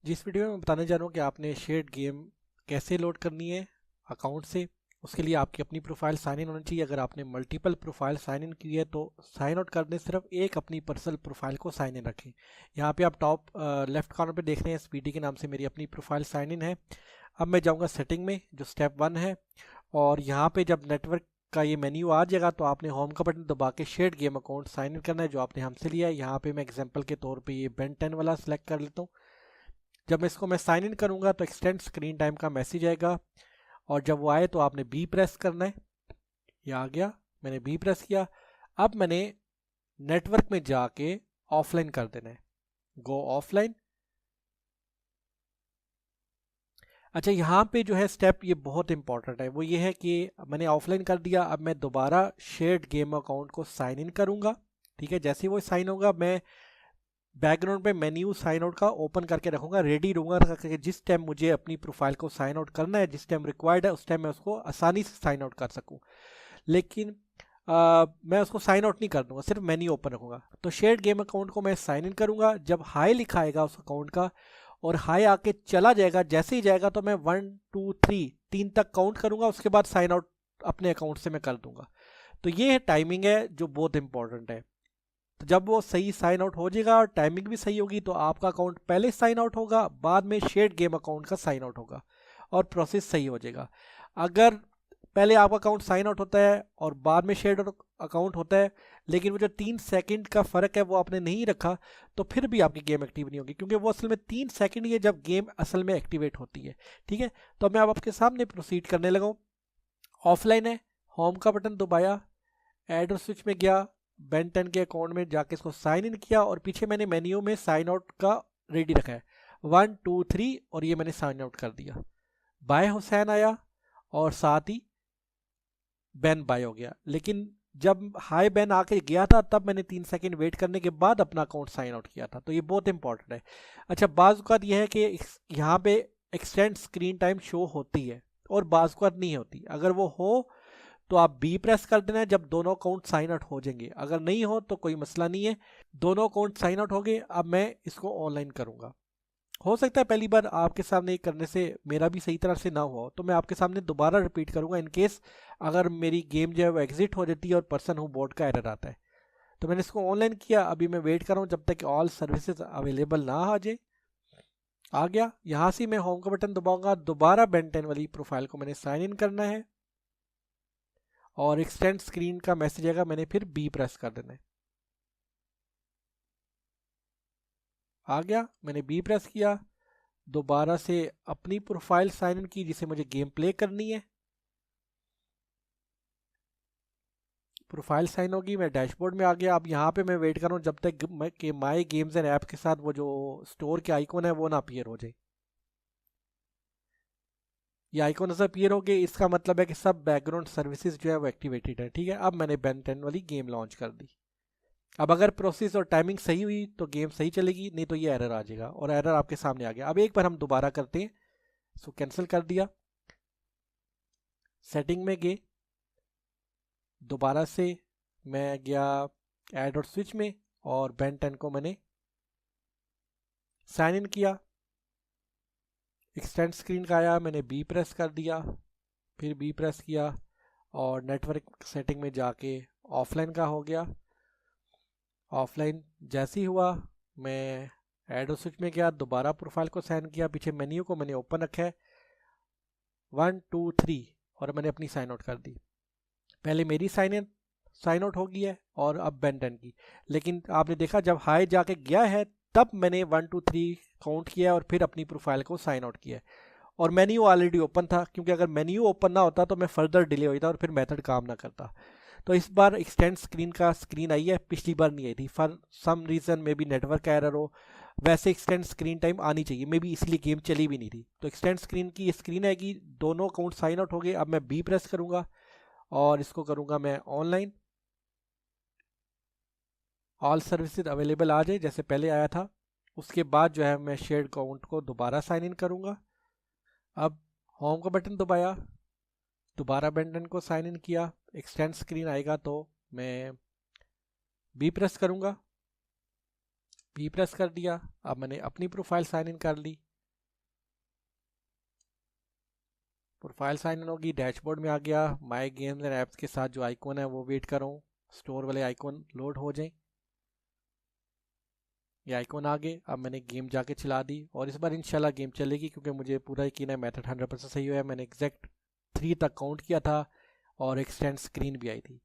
जिस वीडियो में मैं बताने जा रहा हूँ कि आपने शेयर्ड गेम कैसे लोड करनी है अकाउंट से। उसके लिए आपकी अपनी प्रोफाइल साइन इन होनी चाहिए। अगर आपने मल्टीपल प्रोफाइल साइन इन की है तो साइन आउट करने सिर्फ एक अपनी पर्सनल प्रोफाइल को साइन इन रखें। यहाँ पे आप टॉप लेफ्ट कॉर्नर पे देख रहे हैं स्पीडी के नाम से मेरी अपनी प्रोफाइल साइन इन है। अब मैं जाऊँगा सेटिंग में जो स्टेप 1 है, और यहाँ पे जब नेटवर्क का ये मेन्यू आ जाएगा तो आपने होम का बटन दबा के shared game account sign in करना है जो आपने हमसे लिया है। यहाँ पे मैं एग्जांपल के तौर पे ये बेन 10 वाला सेलेक्ट कर लेता हूँ। जब मैं इसको साइन इन करूंगा तो एक्सटेंड स्क्रीन टाइम का मैसेज आएगा, और जब वो आए तो आपने बी प्रेस करना है। ये आ गया, मैंने बी प्रेस किया। अब मैंने नेटवर्क में जाके ऑफलाइन कर देना है, गो ऑफलाइन। अच्छा, यहाँ पे जो है स्टेप ये बहुत इंपॉर्टेंट है, वो ये है कि मैंने ऑफलाइन कर दिया। अब मैं दोबारा शेयर्ड गेम अकाउंट को साइन इन करूंगा। ठीक है, जैसे ही वो साइन होगा मैं बैकग्राउंड पे मेन्यू साइन आउट का ओपन करके रखूंगा, रेडी रहूंगा कि जिस टाइम मुझे अपनी प्रोफाइल को साइन आउट करना है, जिस टाइम रिक्वायर्ड है उस टाइम मैं उसको आसानी से साइन आउट कर सकूं। लेकिन मैं उसको साइन आउट नहीं कर दूंगा, सिर्फ मेन्यू ओपन रखूंगा। तो शेयर्ड गेम अकाउंट को मैं साइन इन करूंगा। जब हाई लिखा आएगा उस अकाउंट का और हाई आके चला जाएगा, जैसे ही जाएगा तो मैं 1 2 3 3 तक काउंट करूंगा, उसके बाद साइन आउट अपने अकाउंट से मैं कर दूंगा। तो ये टाइमिंग है जो बहुत इंपॉर्टेंट है। तो जब वो सही साइन आउट हो जाएगा और टाइमिंग भी सही होगी तो आपका अकाउंट पहले साइन आउट होगा, बाद में शेयर्ड गेम अकाउंट का साइन आउट होगा और प्रोसेस सही हो जाएगा। अगर पहले आपका अकाउंट साइन आउट होता है और बाद में शेयर्ड अकाउंट होता है, लेकिन वो जो 3 सेकंड का फ़र्क है वो आपने नहीं रखा, तो फिर भी आपकी गेम एक्टिव नहीं होगी, क्योंकि वो असल में 3 सेकंड ही है जब गेम असल में एक्टिवेट होती है। ठीक है, तो मैं अब आपके सामने प्रोसीड करने लगा हूँ। ऑफलाइन है, होम का बटन दबाया, एड और स्विच में गया, बेन 10 के अकाउंट में जाके इसको साइन इन किया, और पीछे मैंने मेन्यू में साइन आउट का रेडी रखा है 1 2 3, और ये मैंने साइन आउट कर दिया। बाय हुसैन आया और साथ ही बैन बाय हो गया। लेकिन जब हाई बैन आके गया था तब मैंने 3 सेकंड वेट करने के बाद अपना अकाउंट साइन आउट किया था, तो ये बहुत इंपॉर्टेंट है। अच्छा, बाज़ औक़ात ये है कि यहाँ पे एक्सटेंड स्क्रीन टाइम शो होती है और बाज़ औक़ात नहीं होती। अगर वो हो तो आप बी प्रेस कर देना है जब दोनों अकाउंट साइन आउट हो जाएंगे। अगर नहीं हो तो कोई मसला नहीं है, दोनों अकाउंट साइन आउट हो गए। अब मैं इसको ऑनलाइन करूंगा। हो सकता है पहली बार आपके सामने करने से मेरा भी सही तरह से ना हुआ हो, तो मैं आपके सामने दोबारा रिपीट करूंगा इन केस अगर मेरी गेम जो है वो एग्जिट हो जाती है और पर्सन हूँ बोर्ड का एरर आता है। तो मैंने इसको ऑनलाइन किया, अभी मैं वेट कर रहा हूँ जब तक ऑल सर्विसेज अवेलेबल ना आ जाए। आ गया, यहाँ से मैं होम का बटन दबाऊंगा, दोबारा बेन 10 वाली प्रोफाइल को मैंने साइन इन करना है और एक्सटेंड स्क्रीन का मैसेज आएगा, मैंने फिर बी प्रेस कर देना है। आ गया, मैंने बी प्रेस किया, दोबारा से अपनी प्रोफाइल साइन इन की जिसे मुझे गेम प्ले करनी है। प्रोफाइल साइन होगी, मैं डैशबोर्ड में आ गया। अब यहाँ पे मैं वेट कर रहा हूँ जब तक कि माई गेम्स एंड ऐप के साथ वो जो स्टोर के आइकॉन है वो ना अपीयर हो जाए। ये आइकॉन नजर अपीयर हो गए, इसका मतलब है कि सब बैकग्राउंड सर्विसेज जो है वो एक्टिवेटेड है। ठीक है, अब मैंने बेन 10 वाली गेम लॉन्च कर दी। अब अगर प्रोसेस और टाइमिंग सही हुई तो गेम सही चलेगी, नहीं तो ये एरर आ जाएगा, और एरर आपके सामने आ गया। अब एक बार हम दोबारा करते हैं, इसको कैंसिल कर दिया, सेटिंग में गए, दोबारा से मैं गया ऐड और स्विच में, और बेन 10 को मैंने साइन इन किया। एक्सटेंड स्क्रीन का आया, मैंने बी प्रेस कर दिया, फिर बी प्रेस किया, और नेटवर्क सेटिंग में जाके ऑफलाइन का हो गया। ऑफलाइन जैसे ही हुआ मैं ऐड और स्विच में गया, दोबारा प्रोफाइल को साइन किया, पीछे मेन्यू को मैंने ओपन रखा है 1 2 3, और मैंने अपनी साइन आउट कर दी। पहले मेरी साइन आउट हो गई है और अब बेन 10 की। लेकिन आपने देखा जब हाई जाके गया है तब मैंने 1 2 3 काउंट किया और फिर अपनी प्रोफाइल को साइन आउट किया, और मेन्यू ऑलरेडी ओपन था, क्योंकि अगर मेन्यू ओपन ना होता तो मैं फर्दर डिले होता और फिर मेथड काम ना करता। तो इस बार एक्सटेंड स्क्रीन का स्क्रीन आई है, पिछली बार नहीं आई थी, for some reason maybe network का एरर हो। वैसे एक्सटेंड स्क्रीन टाइम आनी चाहिए, मे बी इसलिए गेम चली भी नहीं थी। तो एक्सटेंड स्क्रीन की स्क्रीन आएगी, दोनों अकाउंट साइन आउट हो गए। अब मैं बी प्रेस करूंगा और इसको करूंगा मैं ऑनलाइन, ऑल सर्विसेज अवेलेबल आ जाए जैसे पहले आया था। उसके बाद जो है मैं शेयर्ड अकाउंट को दोबारा साइन इन करूंगा। अब होम का बटन दबाया, दोबारा बेन 10 को साइन इन किया, एक्सटेंड स्क्रीन आएगा तो मैं बी प्रेस करूंगा, बी प्रेस कर दिया। अब मैंने अपनी प्रोफाइल साइन इन कर ली, प्रोफाइल साइन इन होगी, डैशबोर्ड में आ गया, माय गेम्स एंड ऐप्स के साथ जो आइकॉन है वो वेट कर रहा हूँ स्टोर वाले आइकॉन लोड हो जाए। ये आइकॉन आ गए, अब मैंने गेम जाके चला दी और इस बार इंशाल्लाह गेम चलेगी क्योंकि मुझे पूरा यकीन है मेथड 100% सही हुआ है। मैंने एग्जैक्ट 3 तक काउंट किया था और एक्सटेंड स्क्रीन भी आई थी।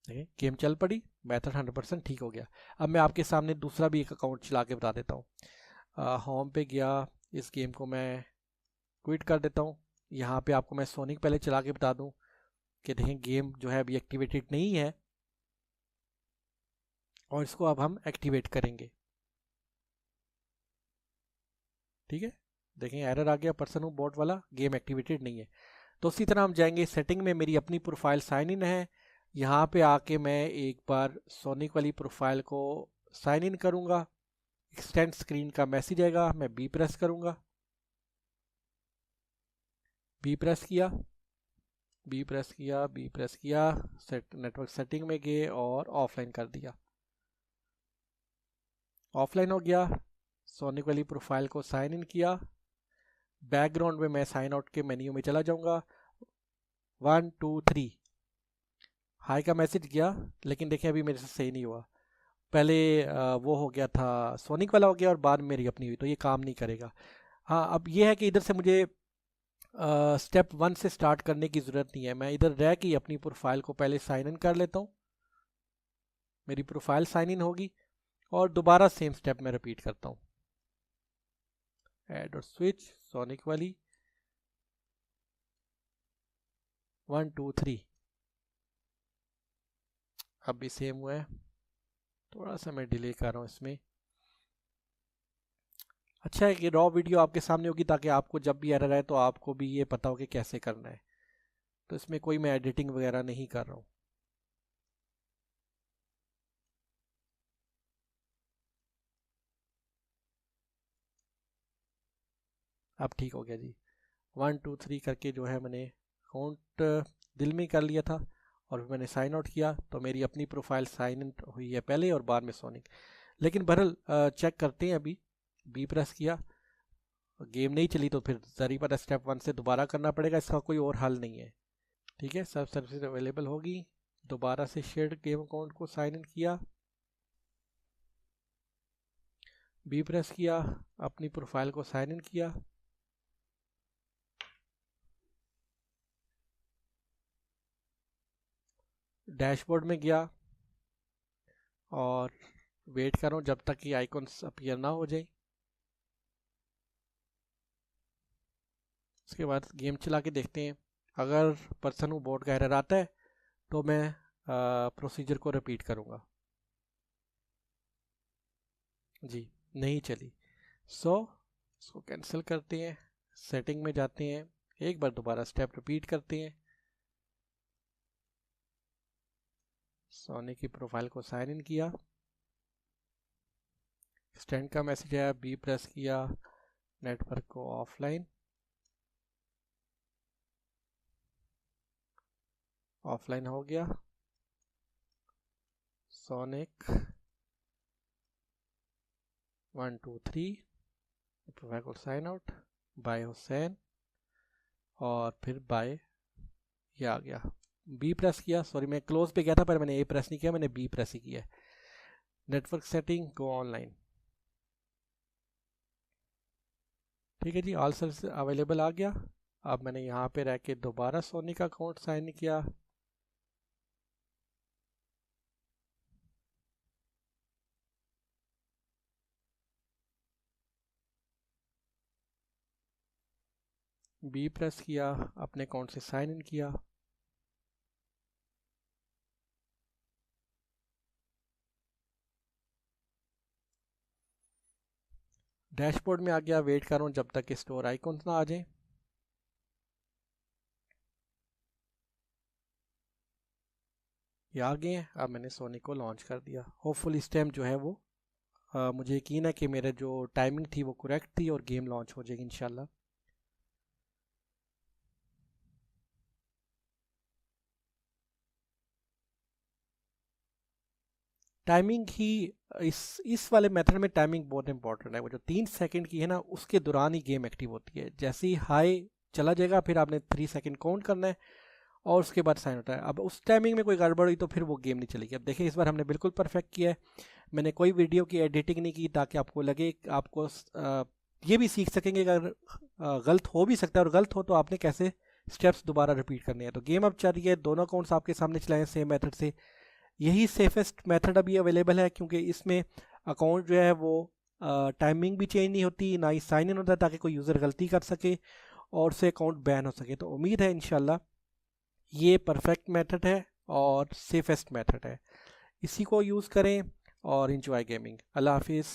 गेम चल पड़ी, मेथड 100% ठीक हो गया। अब मैं आपके सामने दूसरा भी एक अकाउंट चला के बता देता हूँ। होम पे गया, इस गेम को मैं क्विट कर देता हूँ। यहाँ पे आपको मैं सोनिक पहले चला के बता दूँ कि देखें गेम जो है अभी एक्टिवेटेड नहीं है और इसको अब हम एक्टिवेट करेंगे। ठीक है, देखें एरर आ गया, पर्सन हूँ बोट वाला, गेम एक्टिवेटेड नहीं है। तो उसी तरह हम जाएंगे सेटिंग में, मेरी अपनी प्रोफाइल साइन इन है, यहाँ पे आके मैं एक बार सोनिक वाली प्रोफाइल को साइन इन करूँगा। एक्सटेंड स्क्रीन का मैसेज आएगा, मैं बी प्रेस करूँगा, बी प्रेस किया, बी प्रेस किया, बी प्रेस किया, नेटवर्क सेटिंग में गए और ऑफलाइन कर दिया। ऑफलाइन हो गया, सोनिक वाली प्रोफाइल को साइन इन किया, बैकग्राउंड में मैं साइन आउट के मेन्यू में चला जाऊंगा। 1 2 3 हाई का मैसेज गया, लेकिन देखें अभी मेरे से सही नहीं हुआ। पहले वो हो गया था, सोनिक वाला हो गया और बाद में मेरी अपनी हुई, तो ये काम नहीं करेगा। हाँ, अब ये है कि इधर से मुझे स्टेप 1 से स्टार्ट करने की ज़रूरत नहीं है। मैं इधर रह के अपनी प्रोफाइल को पहले साइन इन कर लेता हूँ, मेरी प्रोफाइल साइन इन होगी और दोबारा सेम स्टेप मैं रिपीट करता हूँ। ऐड और स्विच, सोनिक वाली 1 2 3, अब भी सेम हुआ है, थोड़ा सा मैं डिले कर रहा हूँ इसमें। अच्छा है कि रॉ वीडियो आपके सामने होगी ताकि आपको जब भी एरर आए तो आपको भी ये पता हो कि कैसे करना है, तो इसमें कोई मैं एडिटिंग वगैरह नहीं कर रहा हूँ। अब ठीक हो गया जी। 1 2 3 करके जो है मैंने अकाउंट दिल में कर लिया था और फिर मैंने साइन आउट किया, तो मेरी अपनी प्रोफाइल साइन इन हुई है पहले और बाद में सोनिक। लेकिन बहरहाल चेक करते हैं, अभी बी प्रेस किया, गेम नहीं चली, तो फिर जरी पर स्टेप 1 से दोबारा करना पड़ेगा, इसका कोई और हल नहीं है। ठीक है, सब सर्विस अवेलेबल होगी। दोबारा से शेयर्ड गेम अकाउंट को साइन इन किया, बी प्रेस किया, अपनी प्रोफाइल को साइन इन किया, डैशबोर्ड में गया और वेट कर रहा हूँ जब तक कि आइकॉन्स अपीयर ना हो जाए। उसके बाद गेम चला के देखते हैं, अगर पर्सन हूँ बोर्ड का एरर आता है तो मैं प्रोसीजर को रिपीट करूँगा। जी नहीं चली, सो इसको कैंसिल करते हैं, सेटिंग में जाते हैं, एक बार दोबारा स्टेप रिपीट करते हैं, सोनी की प्रोफाइल को साइन इन किया, एक्सटेंड का मैसेज आया, बी प्रेस किया, नेटवर्क को ऑफलाइन, ऑफलाइन हो गया, सोनिक 1 2 3, प्रोफाइल को साइन आउट, बाय हुसैन और फिर बाय, ये आ गया। बी प्रेस किया, सॉरी मैं क्लोज पे गया था पर मैंने ए प्रेस नहीं किया, मैंने बी प्रेस ही किया। नेटवर्क सेटिंग गो ऑनलाइन, ठीक है जी, ऑल सर्विस अवेलेबल आ गया। अब मैंने यहाँ पे रह के दोबारा सोनी का अकाउंट साइन किया, बी प्रेस किया, अपने अकाउंट से साइन इन किया, डैशबोर्ड में आ गया, वेट कर रहा हूँ जब तक कि स्टोर आइकॉन ना आ जाए। ये आ गए हैं, अब मैंने सोनी को लॉन्च कर दिया। होपफुल इस टाइम जो है वो मुझे यकीन है कि मेरे जो टाइमिंग थी वो करेक्ट थी और गेम लॉन्च हो जाएगी इंशाल्लाह। टाइमिंग ही इस वाले मेथड में टाइमिंग बहुत इंपॉर्टेंट है। वो जो 3 सेकंड की है ना, उसके दौरान ही गेम एक्टिव होती है। जैसे ही हाई चला जाएगा, फिर आपने 3 सेकंड काउंट करना है और उसके बाद साइन होता है। अब उस टाइमिंग में कोई गड़बड़ हुई तो फिर वो गेम नहीं चलेगी। अब देखिए इस बार हमने बिल्कुल परफेक्ट किया है। मैंने कोई वीडियो की एडिटिंग नहीं की ताकि आपको लगे, आपको ये भी सीख सकेंगे अगर गलत हो भी सकता है, और गलत हो तो आपने कैसे स्टेप्स दोबारा रिपीट करने हैं। तो गेम अब चल रही है, दोनों अकाउंट्स आपके सामने चलाएं सेम मेथड से। यही सेफेस्ट मेथड अभी अवेलेबल है, क्योंकि इसमें अकाउंट जो है वो टाइमिंग भी चेंज नहीं होती, ना ही साइन इन होता है ताकि कोई यूज़र गलती कर सके और उससे अकाउंट बैन हो सके। तो उम्मीद है इंशाल्लाह ये परफेक्ट मेथड है और सेफेस्ट मेथड है, इसी को यूज़ करें और इंजॉय गेमिंग। अल्लाह हाफिज़।